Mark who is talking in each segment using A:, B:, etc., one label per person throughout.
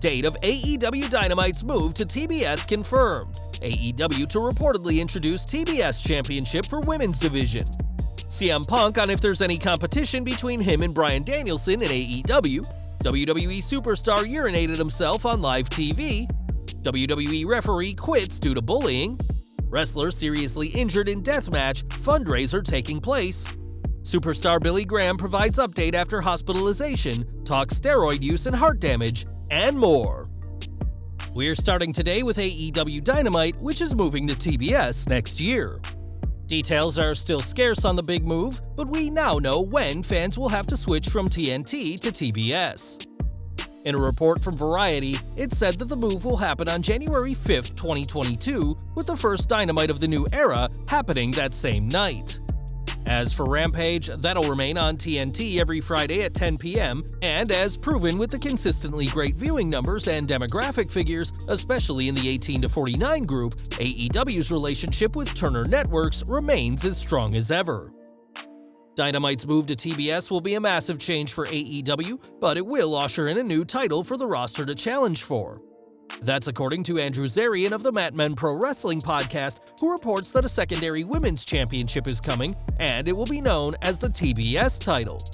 A: Date of AEW Dynamite's move to TBS confirmed. AEW to reportedly introduce TBS Championship for Women's Division. CM Punk on if there's any competition between him and Bryan Danielson in AEW. WWE Superstar urinated himself on live TV. WWE referee quits due to bullying. Wrestler seriously injured in deathmatch, fundraiser taking place. Superstar Billy Graham provides update after hospitalization, talks steroid use and heart damage, and more. We're starting today with AEW Dynamite, which is moving to TBS next year. Details are still scarce on the big move, but we now know when fans will have to switch from TNT to TBS. In a report from Variety, it said that the move will happen on January 5th, 2022, with the first Dynamite of the new era happening that same night. As for Rampage, that'll remain on TNT every Friday at 10 p.m., and as proven with the consistently great viewing numbers and demographic figures, especially in the 18 to 49 group, AEW's relationship with Turner Networks remains as strong as ever. Dynamite's move to TBS will be a massive change for AEW, but it will usher in a new title for the roster to challenge for. That's according to Andrew Zarian of the Mat Men Pro Wrestling podcast, who reports that a secondary women's championship is coming, and it will be known as the TBS title.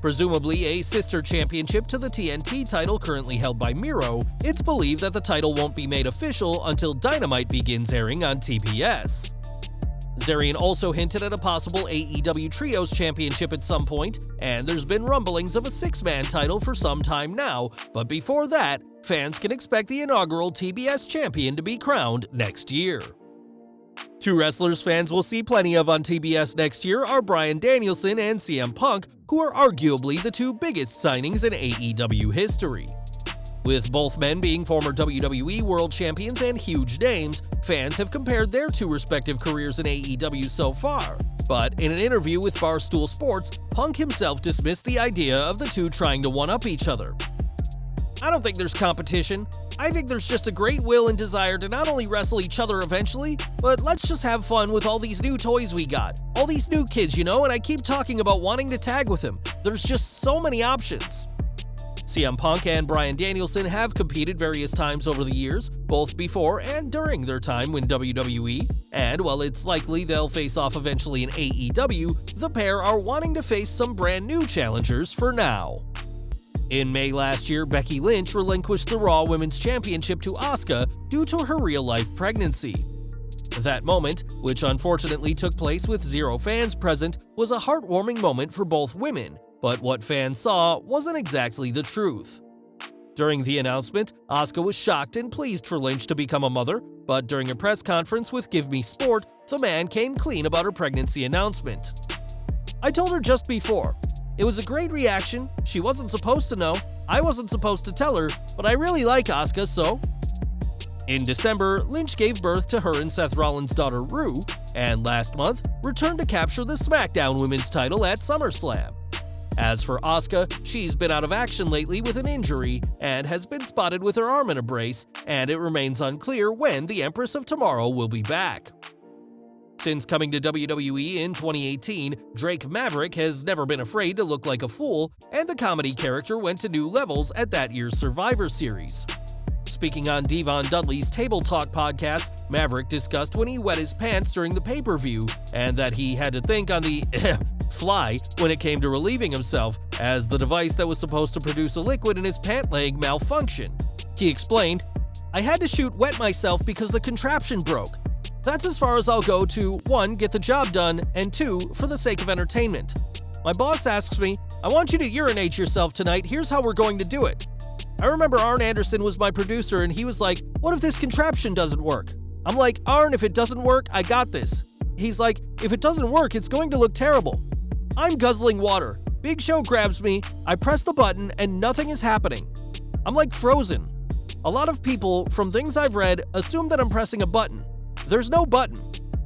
A: Presumably a sister championship to the TNT title currently held by Miro, it's believed that the title won't be made official until Dynamite begins airing on TBS. Zarian also hinted at a possible AEW Trios Championship at some point, and there's been rumblings of a six-man title for some time now, but before that, fans can expect the inaugural TBS champion to be crowned next year. Two wrestlers fans will see plenty of on TBS next year are Bryan Danielson and CM Punk, who are arguably the two biggest signings in AEW history. With both men being former WWE World Champions and huge names, fans have compared their two respective careers in AEW so far. But in an interview with Barstool Sports, Punk himself dismissed the idea of the two trying to one-up each other. "I don't think there's competition. I think there's just a great will and desire to not only wrestle each other eventually, but let's just have fun with all these new toys we got. All these new kids, and I keep talking about wanting to tag with him. There's just so many options." CM Punk and Bryan Danielson have competed various times over the years, both before and during their time in WWE, and while it's likely they'll face off eventually in AEW, the pair are wanting to face some brand new challengers for now. In May last year, Becky Lynch relinquished the Raw Women's Championship to Asuka due to her real-life pregnancy. That moment, which unfortunately took place with zero fans present, was a heartwarming moment for both women, but what fans saw wasn't exactly the truth. During the announcement, Asuka was shocked and pleased for Lynch to become a mother, but during a press conference with Give Me Sport, the man came clean about her pregnancy announcement. "I told her just before. It was a great reaction. She wasn't supposed to know. I wasn't supposed to tell her, but I really like Asuka, so..." In December, Lynch gave birth to her and Seth Rollins' daughter Rue, and last month, returned to capture the SmackDown Women's title at SummerSlam. As for Asuka, she's been out of action lately with an injury and has been spotted with her arm in a brace, and it remains unclear when the Empress of Tomorrow will be back. Since coming to WWE in 2018, Drake Maverick has never been afraid to look like a fool, and the comedy character went to new levels at that year's Survivor Series. Speaking on Devon Dudley's Table Talk podcast, Maverick discussed when he wet his pants during the pay-per-view, and that he had to think on the fly when it came to relieving himself, as the device that was supposed to produce a liquid in his pant leg malfunctioned. He explained, "I had to shoot wet myself because the contraption broke. That's as far as I'll go to 1. Get the job done, and 2. For the sake of entertainment. My boss asks me, 'I want you to urinate yourself tonight, here's how we're going to do it.' I remember Arn Anderson was my producer and he was like, 'What if this contraption doesn't work?' I'm like, 'Arn, if it doesn't work, I got this.' He's like, 'If it doesn't work, it's going to look terrible.' I'm guzzling water. Big Show grabs me, I press the button, and nothing is happening. I'm like frozen. A lot of people, from things I've read, assume that I'm pressing a button. There's no button.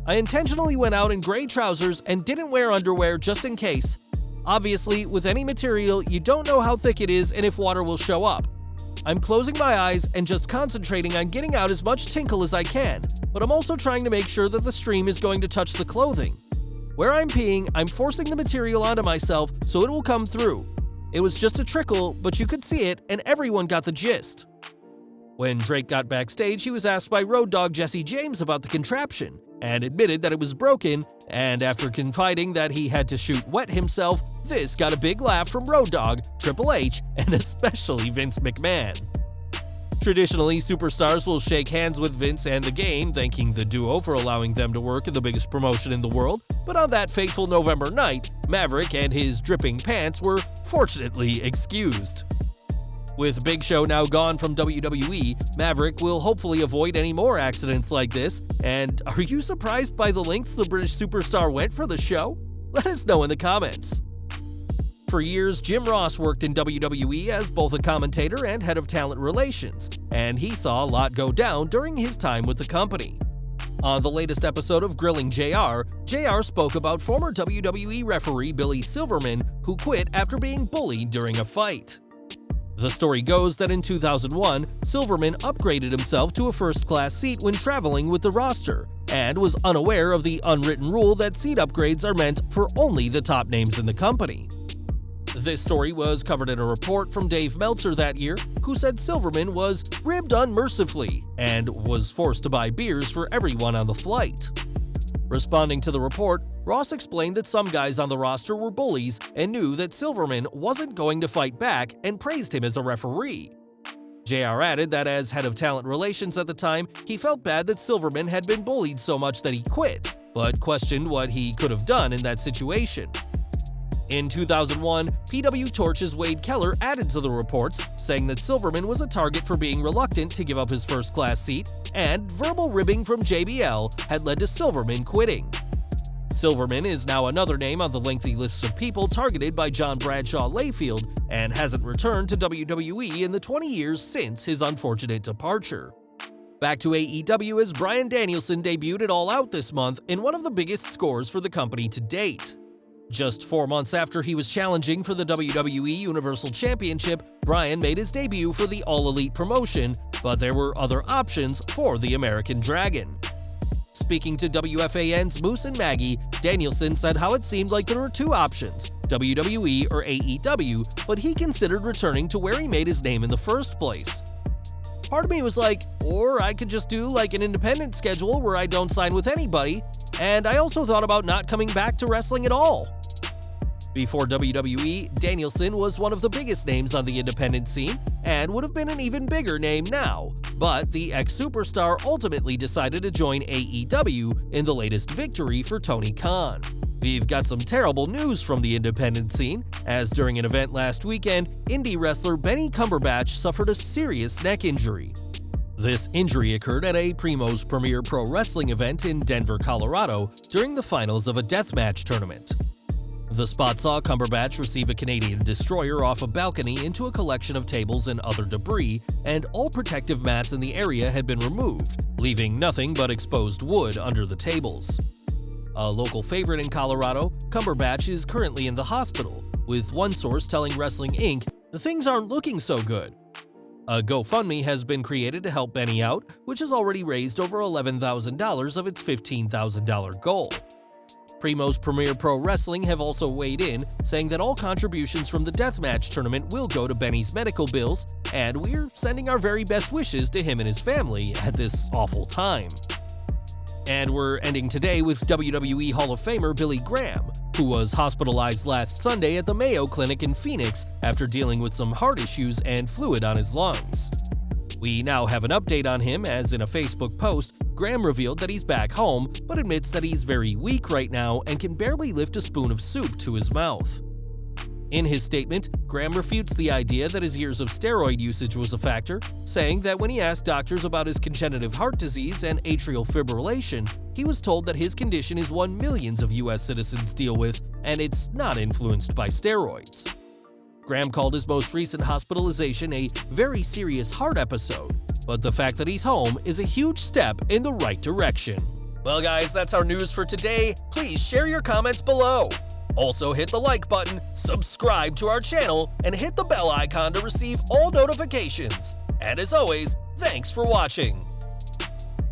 A: I intentionally went out in gray trousers and didn't wear underwear just in case. Obviously, with any material, you don't know how thick it is and if water will show up. I'm closing my eyes and just concentrating on getting out as much tinkle as I can, but I'm also trying to make sure that the stream is going to touch the clothing. Where I'm peeing, I'm forcing the material onto myself so it will come through. It was just a trickle, but you could see it and everyone got the gist." When Drake got backstage, he was asked by Road Dogg Jesse James about the contraption, and admitted that it was broken, and after confiding that he had to shoot wet himself, this got a big laugh from Road Dogg, Triple H, and especially Vince McMahon. Traditionally, superstars will shake hands with Vince and the Game, thanking the duo for allowing them to work in the biggest promotion in the world, but on that fateful November night, Maverick and his dripping pants were fortunately excused. With Big Show now gone from WWE, Maverick will hopefully avoid any more accidents like this, and are you surprised by the lengths the British superstar went for the show? Let us know in the comments. For years, Jim Ross worked in WWE as both a commentator and head of talent relations, and he saw a lot go down during his time with the company. On the latest episode of Grilling JR, JR spoke about former WWE referee Billy Silverman, who quit after being bullied during a fight. The story goes that in 2001, Silverman upgraded himself to a first-class seat when traveling with the roster, and was unaware of the unwritten rule that seat upgrades are meant for only the top names in the company. This story was covered in a report from Dave Meltzer that year, who said Silverman was ribbed unmercifully and was forced to buy beers for everyone on the flight. Responding to the report, Ross explained that some guys on the roster were bullies and knew that Silverman wasn't going to fight back and praised him as a referee. JR added that as head of talent relations at the time, he felt bad that Silverman had been bullied so much that he quit, but questioned what he could have done in that situation. In 2001, PW Torch's Wade Keller added to the reports, saying that Silverman was a target for being reluctant to give up his first-class seat, and verbal ribbing from JBL had led to Silverman quitting. Silverman is now another name on the lengthy lists of people targeted by John Bradshaw Layfield and hasn't returned to WWE in the 20 years since his unfortunate departure. Back to AEW as Bryan Danielson debuted at All Out this month in one of the biggest scores for the company to date. Just 4 months after he was challenging for the WWE Universal Championship, Bryan made his debut for the All Elite promotion, but there were other options for the American Dragon. Speaking to WFAN's Moose and Maggie, Danielson said how it seemed like there were two options, WWE or AEW, but he considered returning to where he made his name in the first place. Part of me was like, or I could just do like an independent schedule where I don't sign with anybody, and I also thought about not coming back to wrestling at all. Before WWE, Danielson was one of the biggest names on the independent scene and would have been an even bigger name now, but the ex-superstar ultimately decided to join AEW in the latest victory for Tony Khan. We've got some terrible news from the independent scene, as during an event last weekend, indie wrestler Benny Cumberbatch suffered a serious neck injury. This injury occurred at a Primo's Premier Pro Wrestling event in Denver, Colorado, during the finals of a deathmatch tournament. The spot saw Cumberbatch receive a Canadian destroyer off a balcony into a collection of tables and other debris, and all protective mats in the area had been removed, leaving nothing but exposed wood under the tables. A local favorite in Colorado, Cumberbatch is currently in the hospital, with one source telling Wrestling Inc. things aren't looking so good. A GoFundMe has been created to help Benny out, which has already raised over $11,000 of its $15,000 goal. Primo's Premier Pro Wrestling have also weighed in, saying that all contributions from the deathmatch tournament will go to Benny's medical bills, and we're sending our very best wishes to him and his family at this awful time. And we're ending today with WWE Hall of Famer Billy Graham, who was hospitalized last Sunday at the Mayo Clinic in Phoenix after dealing with some heart issues and fluid on his lungs. We now have an update on him, as in a Facebook post, Graham revealed that he's back home, but admits that he's very weak right now and can barely lift a spoon of soup to his mouth. In his statement, Graham refutes the idea that his years of steroid usage was a factor, saying that when he asked doctors about his congenital heart disease and atrial fibrillation, he was told that his condition is one millions of US citizens deal with, and it's not influenced by steroids. Graham called his most recent hospitalization a very serious heart episode, but the fact that he's home is a huge step in the right direction. Well guys, that's our news for today. Please share your comments below. Also hit the like button, subscribe to our channel, and hit the bell icon to receive all notifications. And as always, thanks for watching.